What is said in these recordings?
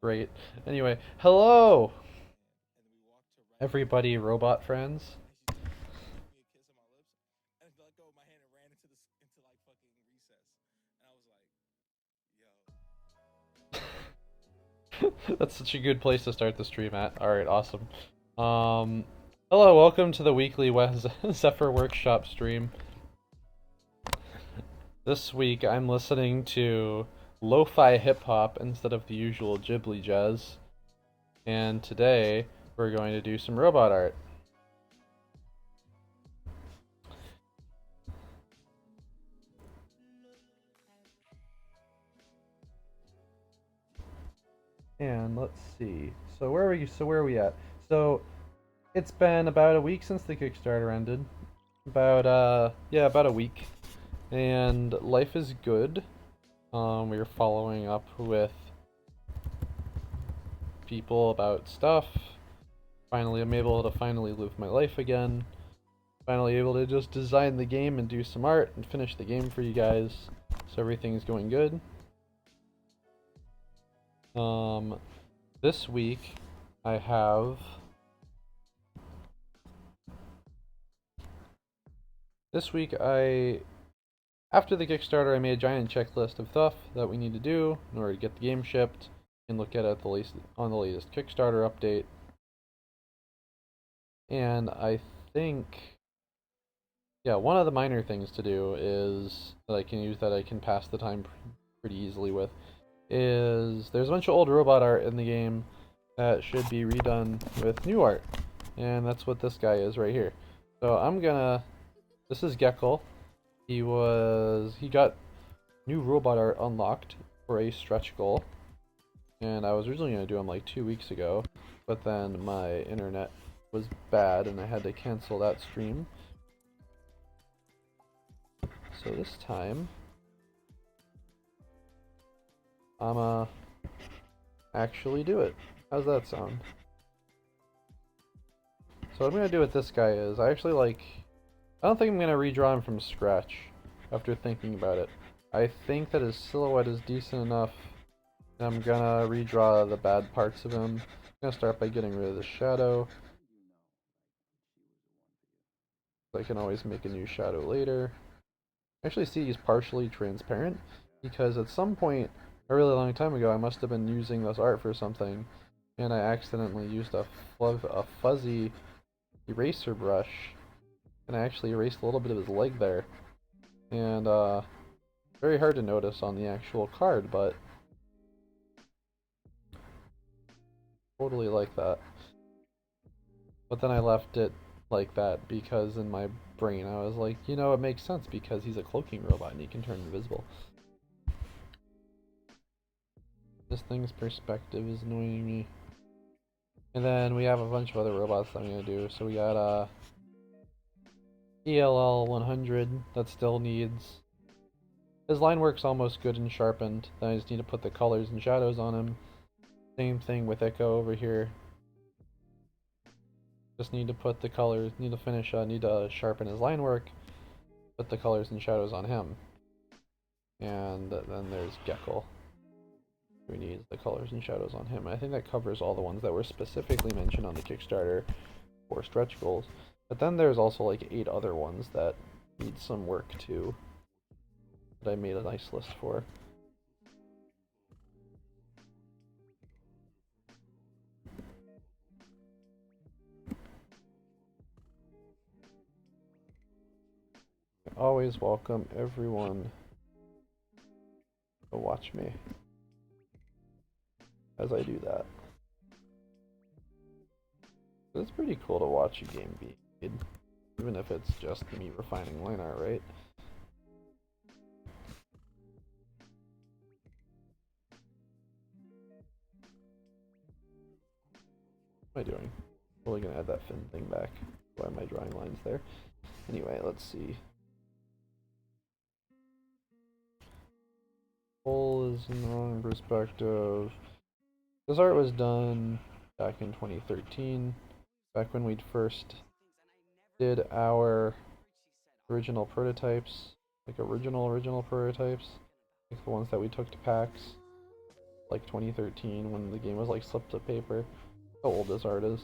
Great. Anyway, hello, everybody, robot friends. That's such a good place to start the stream at. Alright, awesome. Um, Hello, welcome to the weekly Zephyr Workshop stream. This week I'm listening to lo-fi hip-hop instead of the usual Ghibli jazz. And today we're going to do some robot art. And let's see. So where are we at? So it's been about a week since the Kickstarter ended. About a week. And life is good. We are following up with people about stuff. Finally, I'm able to finally live my life again. Finally able to just design the game and do some art and finish the game for you guys. So everything's going good. This week I have after the Kickstarter I made a giant checklist of stuff that we need to do in order to get the game shipped and look at it on the latest Kickstarter update. And I think, yeah, one of the minor things to do is that I can pass the time pretty easily with is there's a bunch of old robot art in the game that should be redone with new art. And that's what this guy is right here. So this is Geckel. He got new robot art unlocked for a stretch goal. And I was originally going to do him like 2 weeks ago, but then my internet was bad and I had to cancel that stream. So this time, I'ma actually do it. How's that sound? So what I'm gonna do with this guy is I don't think I'm gonna redraw him from scratch after thinking about it. I think that his silhouette is decent enough. I'm gonna redraw the bad parts of him. I'm gonna start by getting rid of the shadow. I can always make a new shadow later. Actually see he's partially transparent because at some point a really long time ago I must have been using this art for something and I accidentally used a fuzzy eraser brush and I actually erased a little bit of his leg there. And very hard to notice on the actual card, but totally like that. But then I left it like that because in my brain I was like, you know, it makes sense because he's a cloaking robot and he can turn invisible. This thing's perspective is annoying me. And then we have a bunch of other robots that I'm gonna do. So we got ELL 100 that still needs. His line work's almost good and sharpened. Then I just need to put the colors and shadows on him. Same thing with Echo over here. Just need to put the colors, need to sharpen his line work, put the colors and shadows on him. And then there's Geckel, who needs the colors and shadows on him. I think that covers all the ones that were specifically mentioned on the Kickstarter for stretch goals. But then there's also like 8 other ones that need some work too, that I made a nice list for. I always welcome everyone to watch me as I do that. It's pretty cool to watch a game be made, even if it's just me refining line art, right? What am I doing? Probably gonna add that fin thing back. Why am I drawing lines there? Anyway, let's see. Hole is in the wrong perspective. This art was done back in 2013, back when we'd first did our original prototypes, like original prototypes, like the ones that we took to PAX. like 2013 when the game was like slipped to paper. How old this art is.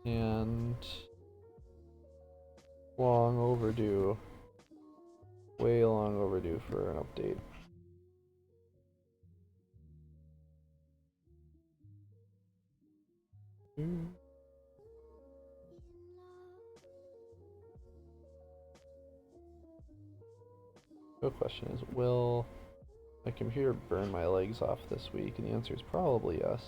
And long overdue. Way long overdue for an update. The question is, will my computer burn my legs off this week? And the answer is probably yes.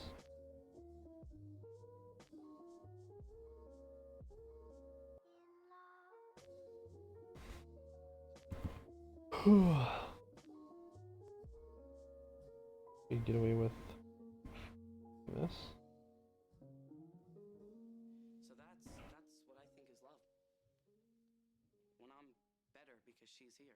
We get away with this. So that's what I think is love. When I'm better because she's here.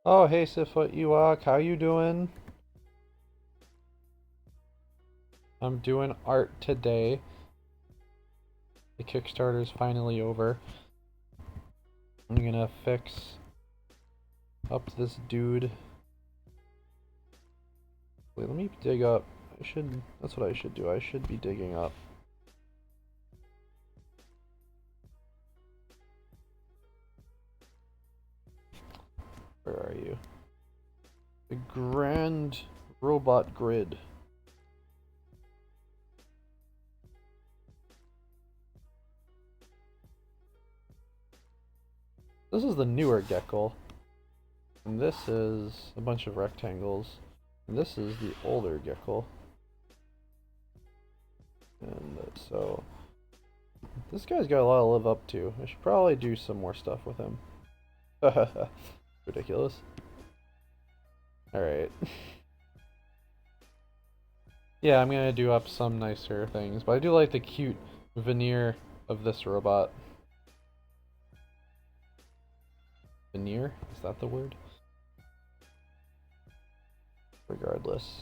Oh, hey Sifut Ewok, how you doing? I'm doing art today. The Kickstarter's finally over. I'm gonna fix up this dude. Wait, let me dig up. That's what I should do. I should be digging up. Where are you? The Grand Robot Grid. This is the newer Gecko. And this is a bunch of rectangles. And this is the older Gecko. And so this guy's got a lot to live up to. I should probably do some more stuff with him. Ridiculous. Alright. Yeah, I'm gonna do up some nicer things, but I do like the cute veneer of this robot. Veneer? Is that the word? Regardless.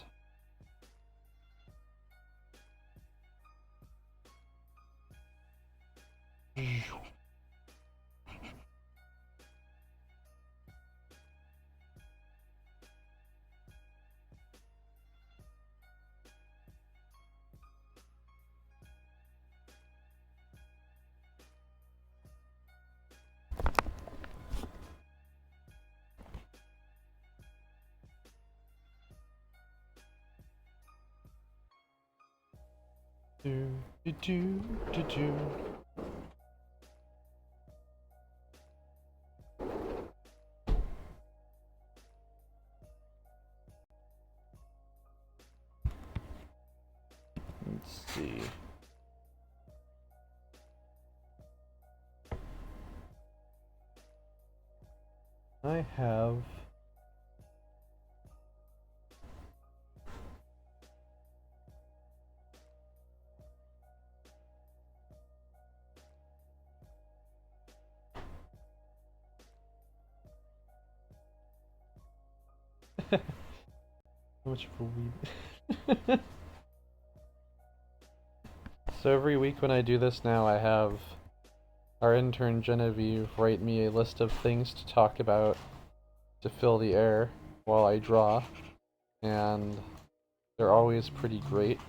Do, do, do, do, do. Let's see. I have how much of a weed. So every week when I do this now, I have our intern Genevieve write me a list of things to talk about to fill the air while I draw, and they're always pretty great.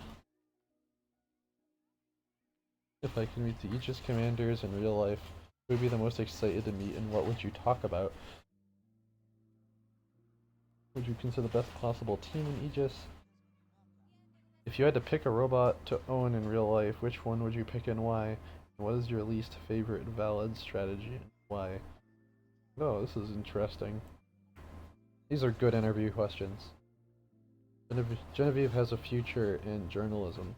If I can meet the Aegis commanders in real life, who would be the most excited to meet, and what would you talk about? Would you consider the best possible team in Aegis? If you had to pick a robot to own in real life, which one would you pick and why? And what is your least favorite valid strategy and why? Oh, this is interesting. These are good interview questions. Genevieve has a future in journalism.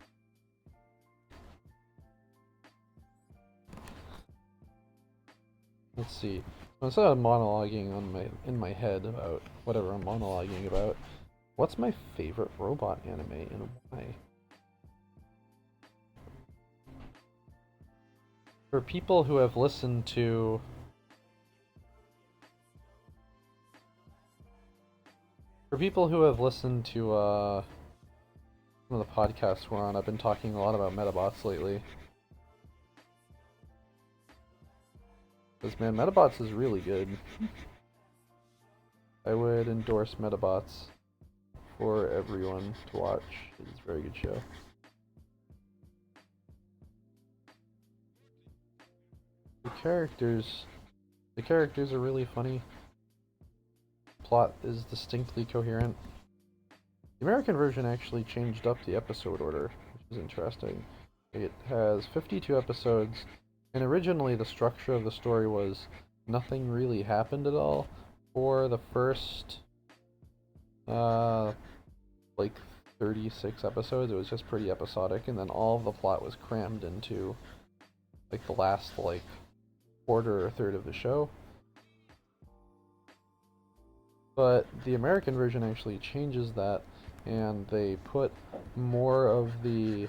Let's see. Instead of monologuing in my head about whatever I'm monologuing about, what's my favorite robot anime and why? For people who have listened to some of the podcasts we're on, I've been talking a lot about Metabots lately. Because man, Metabots is really good. I would endorse Metabots for everyone to watch. It's a very good show. The characters are really funny. Plot is distinctly coherent. The American version actually changed up the episode order, which is interesting. It has 52 episodes, and originally the structure of the story was nothing really happened at all for the first like 36 episodes. It was just pretty episodic, and then all of the plot was crammed into like the last like quarter or third of the show. But the American version actually changes that, and they put more of the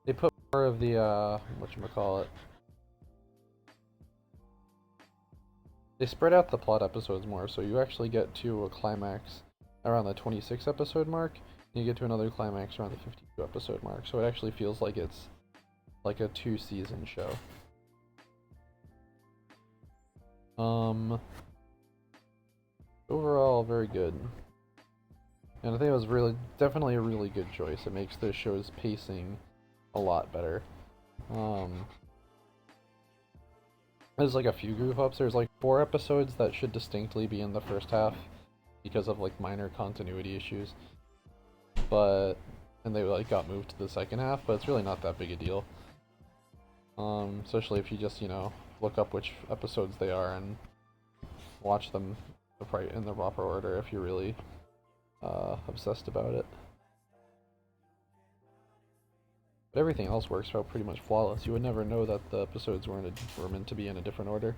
whatchamacallit. They spread out the plot episodes more, so you actually get to a climax around the 26 episode mark, and you get to another climax around the 52 episode mark, so it actually feels like it's like a 2-season show. Overall, very good. And I think it was definitely a really good choice. It makes the show's pacing a lot better. There's like a few goof ups. There's like 4 episodes that should distinctly be in the first half because of like minor continuity issues. And they like got moved to the second half, but it's really not that big a deal. Especially if you just, look up which episodes they are and watch them in the proper order if you're really obsessed about it. But everything else works out pretty much flawless. You would never know that the episodes were meant to be in a different order.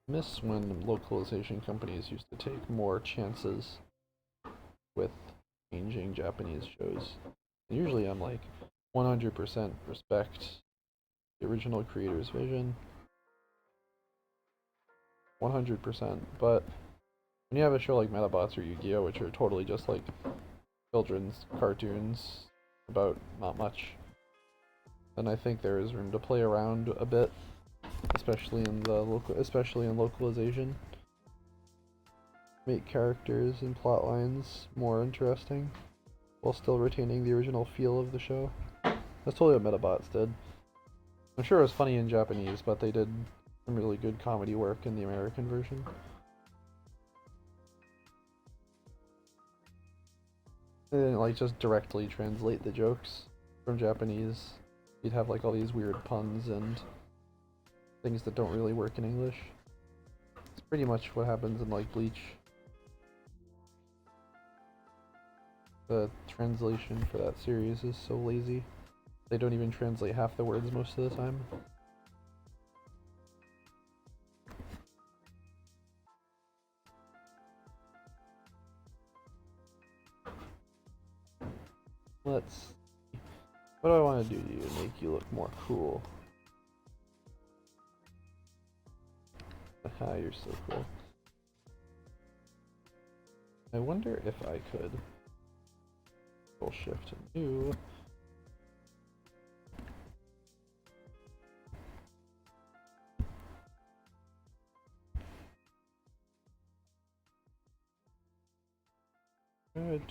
miss when localization companies used to take more chances with changing Japanese shows. And usually I'm like 100% respect the original creator's vision, 100%, but when you have a show like Metabots or Yu-Gi-Oh, which are totally just like children's cartoons about not much, then I think there is room to play around a bit, especially in localization. Make characters and plot lines more interesting while still retaining the original feel of the show. That's totally what Metabots did. I'm sure it was funny in Japanese, but they did some really good comedy work in the American version. They didn't like just directly translate the jokes from Japanese. You'd have like all these weird puns and things that don't really work in English. It's pretty much what happens in like Bleach. The translation for that series is so lazy. They don't even translate half the words most of the time. Let's see. What do I want to do to you to make you look more cool? Haha, you're so cool. I wonder if I could Control Shift and new.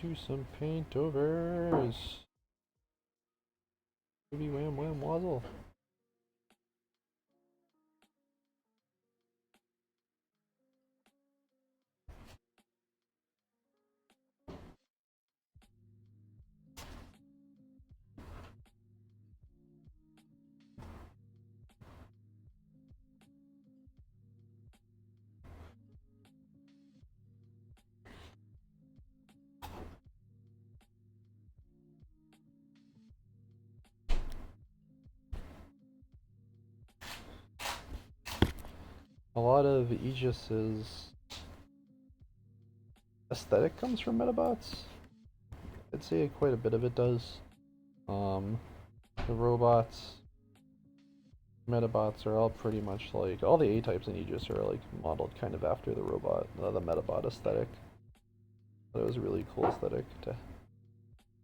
Do some paint overs. Maybe wham wham wazzle. A lot of AEGIS's aesthetic comes from Metabots. I'd say quite a bit of it does. The robots, Metabots are all pretty much like, all the A-types in Aegis are like modeled kind of after the Metabot aesthetic. But it was a really cool aesthetic to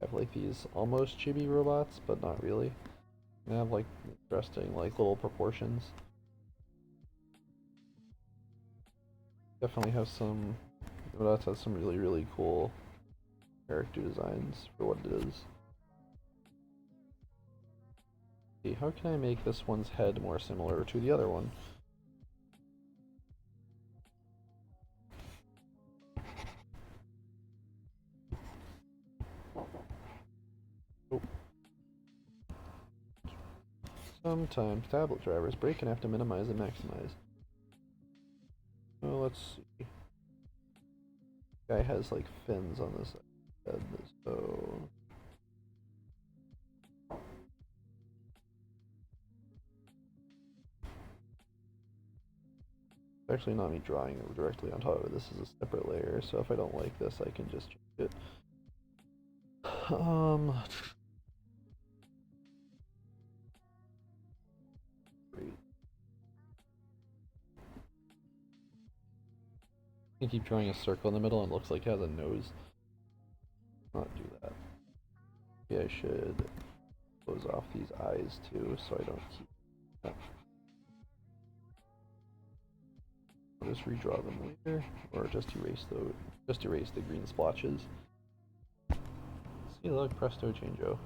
have like these almost chibi robots, but not really. They have like interesting like little proportions. Definitely have some, Metabots has some really cool character designs for what it is. See, how can I make this one's head more similar to the other one? Oh. Sometimes tablet drivers break and have to minimize and maximize. Oh, let's see. Guy has like fins on this head, so it's actually not me drawing it directly on top of it. This is a separate layer, so if I don't like this, I can just change it. Great. I keep drawing a circle in the middle and it looks like it has a nose. Not do that. Maybe I should close off these eyes too, so I don't keep that. I'll just redraw them later, or just erase the green splotches. See, look, presto changeo.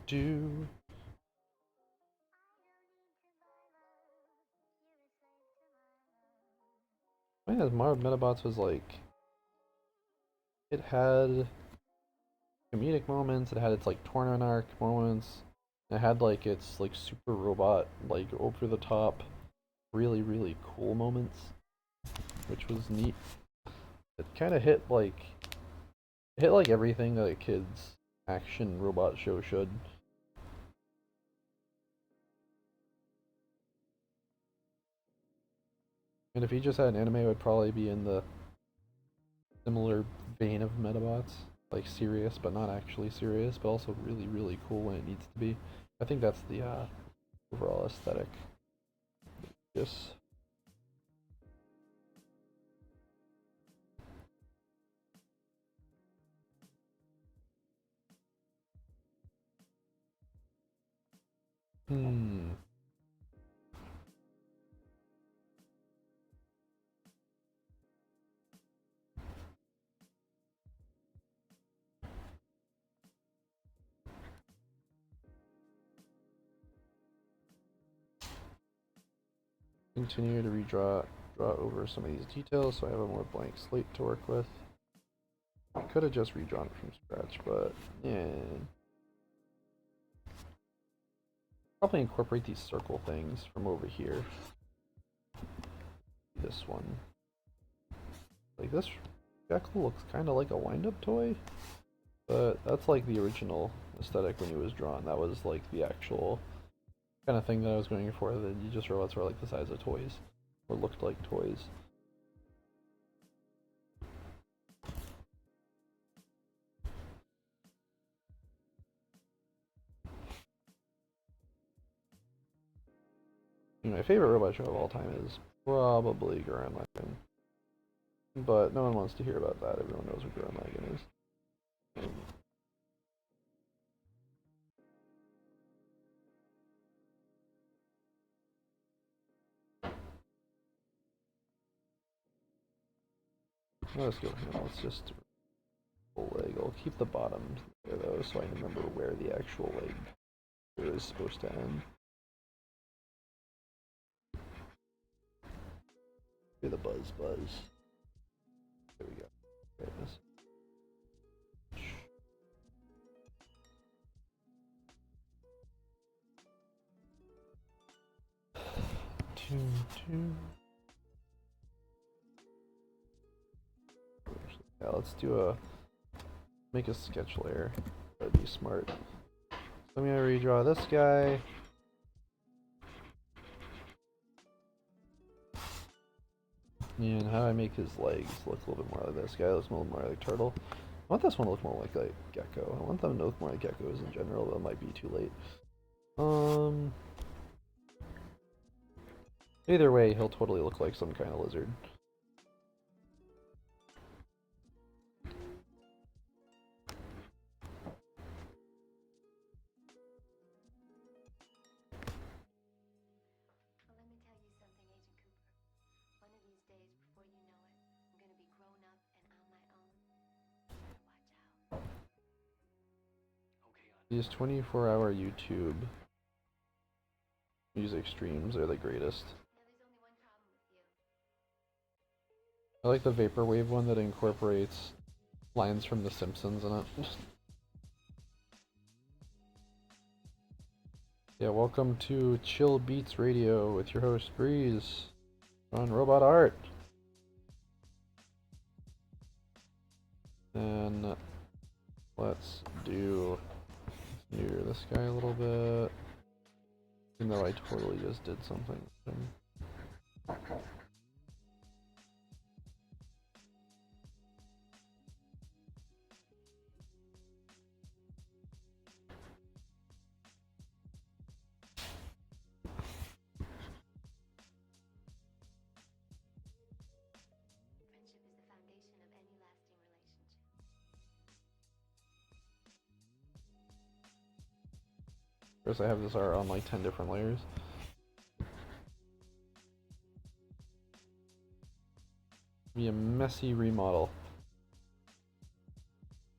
Do. I think Metabots was like, it had comedic moments, it had its like tournament arc moments, it had like its like super robot, like over the top, really cool moments, which was neat. It kind of hit like everything that a kid's action robot show should. And if he just had an anime, it would probably be in the similar vein of Metabots, like serious but not actually serious, but also really, really cool when it needs to be. I think that's the overall aesthetic. Yes. Hmm. Continue to draw over some of these details so I have a more blank slate to work with. I could have just redrawn it from scratch, but yeah. Probably incorporate these circle things from over here. This one. Like this Gecko looks kind of like a wind-up toy, but that's like the original aesthetic when he was drawn. That was like the actual kind of thing that I was going for, that you just robots were like the size of toys, or looked like toys. My favorite robot show of all time is probably Gurren Lagann. But no one wants to hear about that. Everyone knows what Gurren Lagann is. Let's go. Let's just full leg. I'll keep the bottom there though, so I remember where the actual leg is supposed to end. Do the buzz. There we go. Brightness. Two. Yeah, let's make a sketch layer. That'd be smart. So I'm gonna redraw this guy. And how do I make his legs look a little bit more like this guy? Looks a little more like Turtle. I want this one to look more like Gecko. I want them to look more like geckos in general, but it might be too late. Either way, he'll totally look like some kind of lizard. Well, let me tell you something, Agent Cooper. One of these days, before you know it, I'm gonna be grown up and on my own. Watch out. Okay, These 24-hour YouTube music streams are the greatest. Now, there's only one problem with you. I like the Vaporwave one that incorporates lines from The Simpsons in it. Yeah, welcome to Chill Beats Radio with your host Breeze on Robot Art. And let's do near this guy a little bit. Even though I totally just did something with him. Friendship is the foundation of any lasting relationship. First I have this art on like 10 different layers. Be a messy remodel.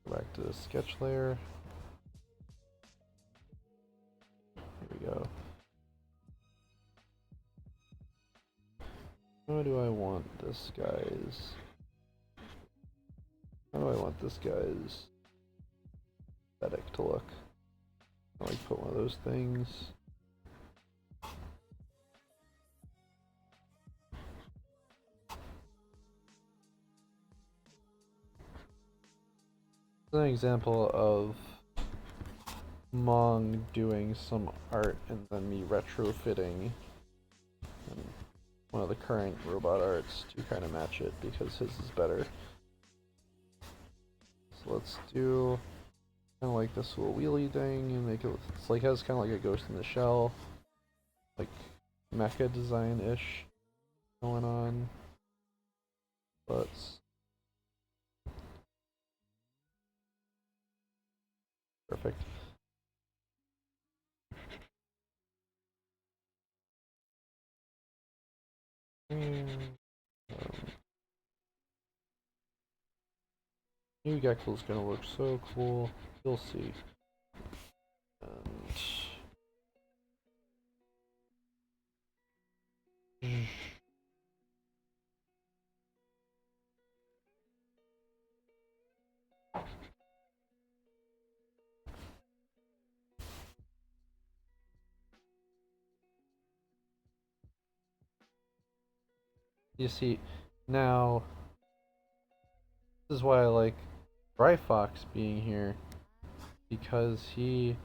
Go back to the sketch layer. Here we go. How do I want this guy's... How do I want this guy's aesthetic to look? I like put one of those things. An example of Mong doing some art and then me retrofitting and one of the current robot arts to kind of match it because his is better. So let's do kind of like this little wheelie thing and make it. It's like has kind of like a Ghost in the Shell, like mecha design ish going on. Let's perfect. New Gecko's gonna look so cool. You'll see. And you see, now this is why I like Fox being here, because he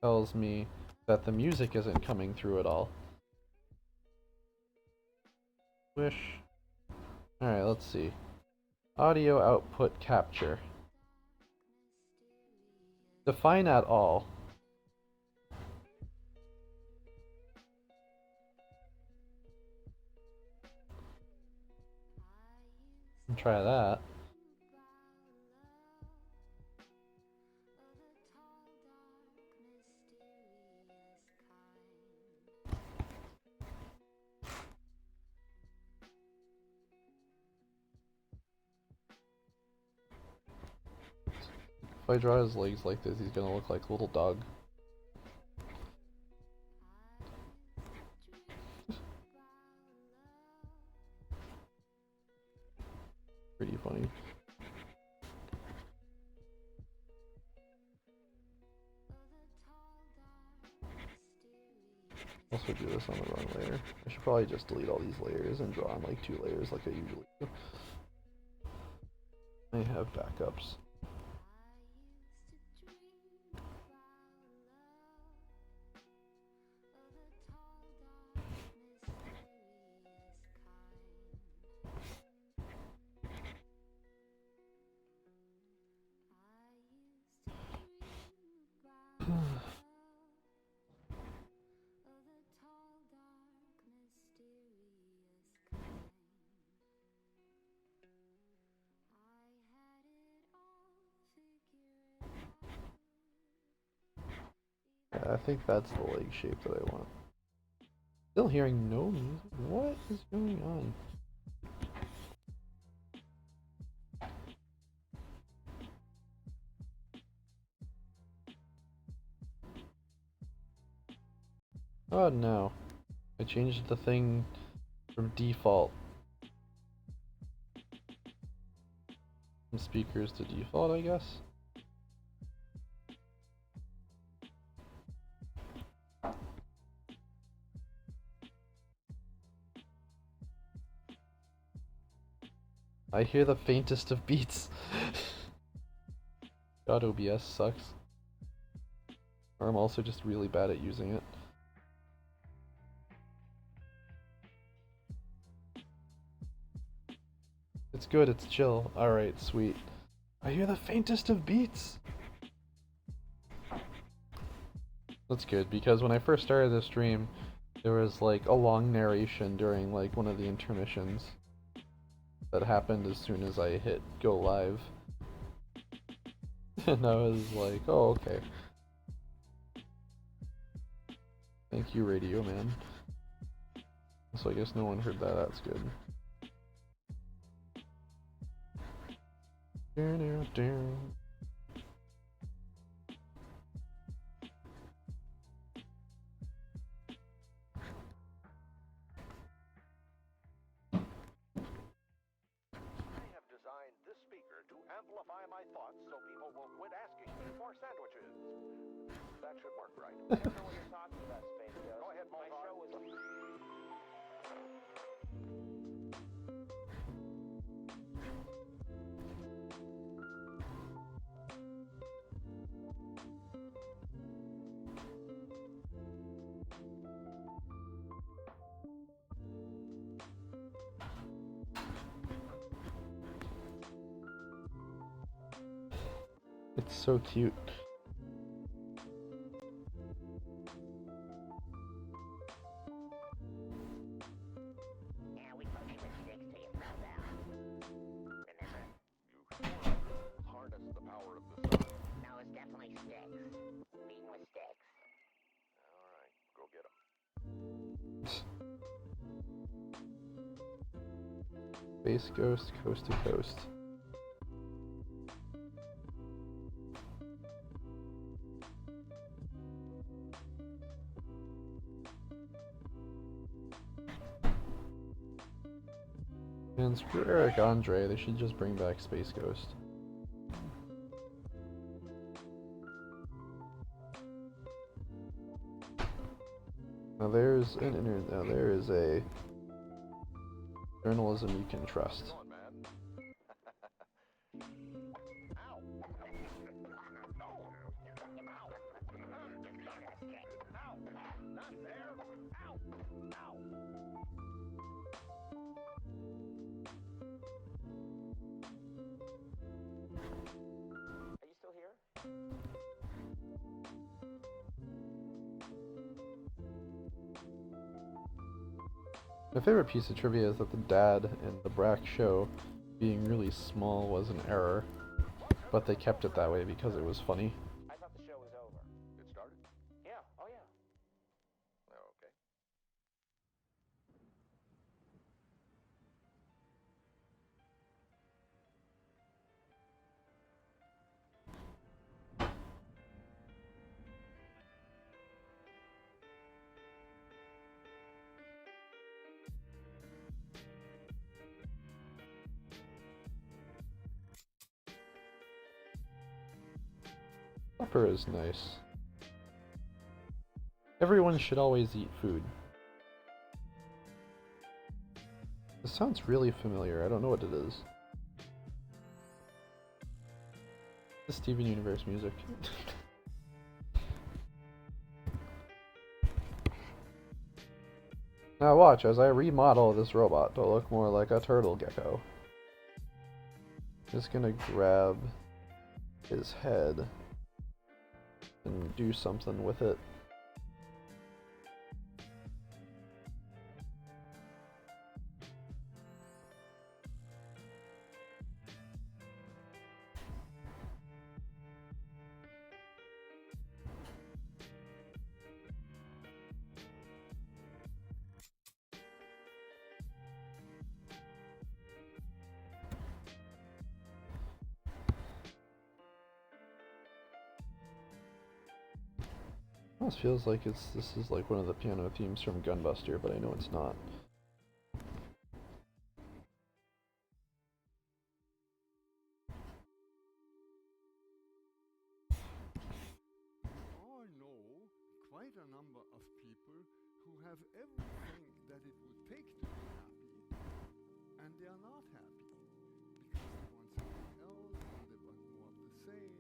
tells me that the music isn't coming through at all. Wish. Alright, let's see. Audio output capture. Define at all. Try that. If I draw his legs like this, he's gonna look like a little dog. Pretty funny. Also do this on the wrong layer. I should probably just delete all these layers and draw on like 2 layers like I usually do. I have backups. Yeah, I think that's the leg shape that I want. Still hearing no music? What is going on? Oh no. I changed the thing from default. From speakers to default, I guess. I hear the faintest of beats. God, OBS sucks. Or I'm also just really bad at using it. It's good, it's chill. Alright, sweet. I hear the faintest of beats! That's good, because when I first started this stream, there was like a long narration during like one of the intermissions that happened as soon as I hit go live. And I was like, oh, okay. Thank you, Radio Man. So I guess no one heard that, that's good. Amplify my thoughts so people will quit asking me for sandwiches. That should work right. I don't know what you're talking about, Space Ghost. Go ahead, my show is... It's so cute. Yeah, we posted with sticks till you fell down. Remember? You sure harness the power of the sun. No, it's definitely sticks. Beaten with sticks. All right, go get 'em. Space Ghost, Coast to Coast. And screw Eric Andre, they should just bring back Space Ghost. Now there is a journalism you can trust. Come on, man. Ow! Ow! Not there! Ow! Ow! Are you still here? My favorite piece of trivia is that the dad in the Brack show being really small was an error, but they kept it that way because it was funny. I thought the show was over. It started? Yeah, oh yeah. Oh, okay. Supper is nice. Everyone should always eat food. This sounds really familiar. I don't know what it is. The Steven Universe music. Now watch as I remodel this robot to look more like a turtle gecko. Just gonna grab his head and do something with it. Almost feels like this is like one of the piano themes from Gunbuster, but I know it's not. I know quite a number of people who have everything that it would take to be happy, and they are not happy because they want something else and they want more of the same.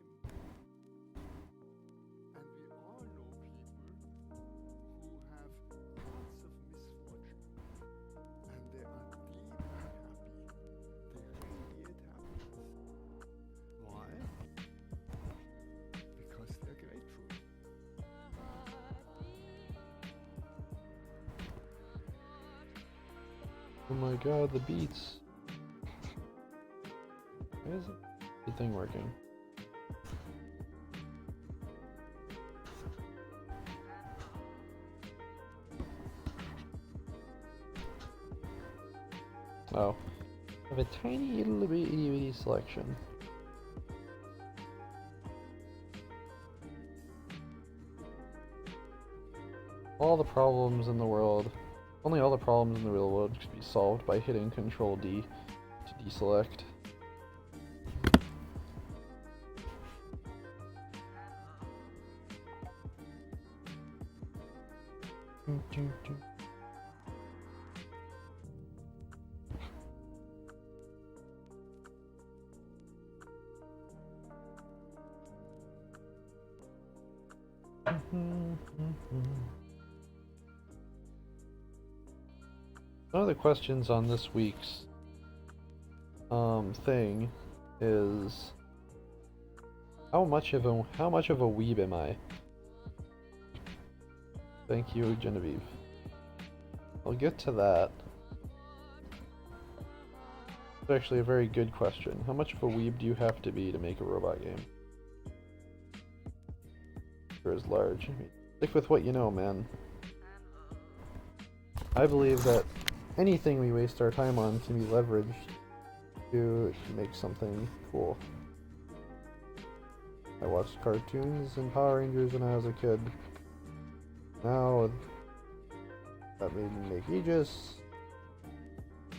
And we all know people who have lots of misfortune and they are deeply happy. They radiate happiness. Why? Because they're grateful. Oh my god, the beats. Why isn't the thing working? Oh. I have a tiny little bit itty bitty selection. All the problems in the world, only all the problems in the real world could be solved by hitting Control D to deselect. One of the questions on this week's thing is How much of a weeb am I? Thank you, Genevieve. I'll get to that. It's actually a very good question. How much of a weeb do you have to be to make a robot game? Or as large? I mean, stick with what you know, man. I believe that anything we waste our time on can be leveraged to make something cool. I watched cartoons and Power Rangers when I was a kid. Now, that made me make AEGIS,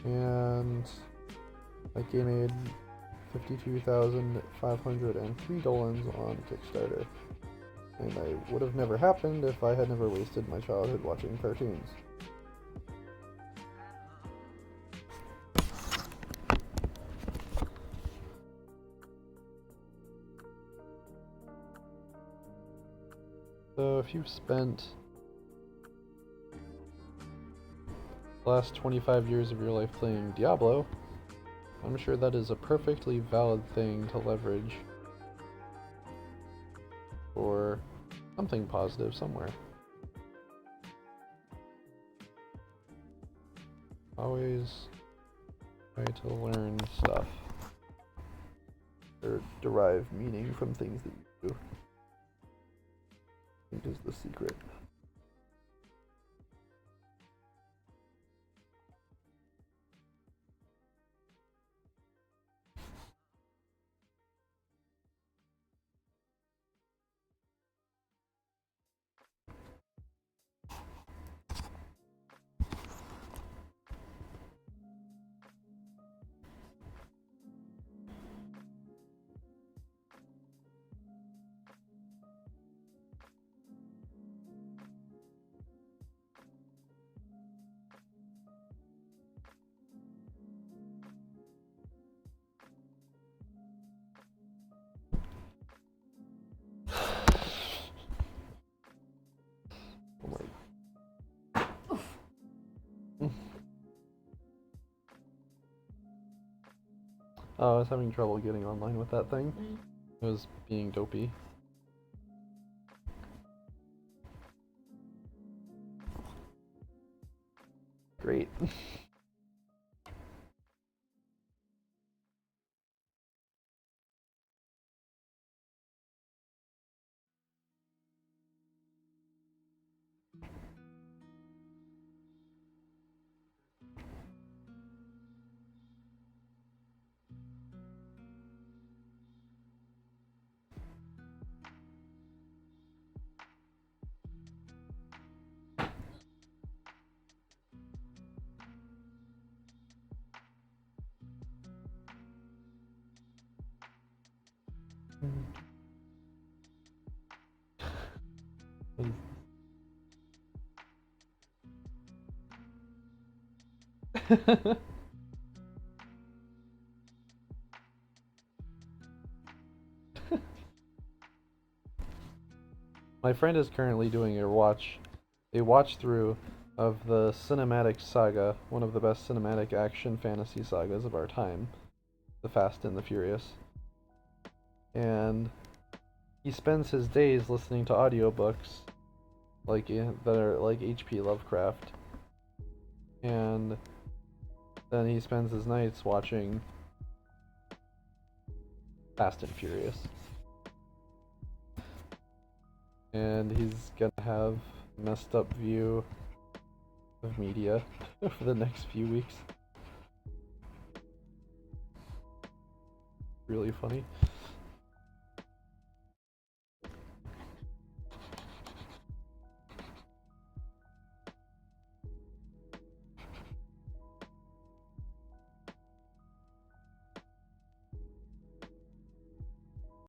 and that game made $52,503 on Kickstarter. And I would have never happened if I had never wasted my childhood watching cartoons. So if you've spent the last 25 years of your life playing Diablo, I'm sure that is a perfectly valid thing to leverage for something positive somewhere. Always try to learn stuff or derive meaning from things that you do. I think is the secret. Oh, I was having trouble getting online with that thing. It was being dopey. Great. My friend is currently doing a watch through of the cinematic saga, one of the best cinematic action fantasy sagas of our time, The Fast and the Furious. And he spends his days listening to audiobooks that are like H.P. Lovecraft. And then he spends his nights watching Fast and Furious. And he's gonna have a messed up view of media for the next few weeks. Really funny.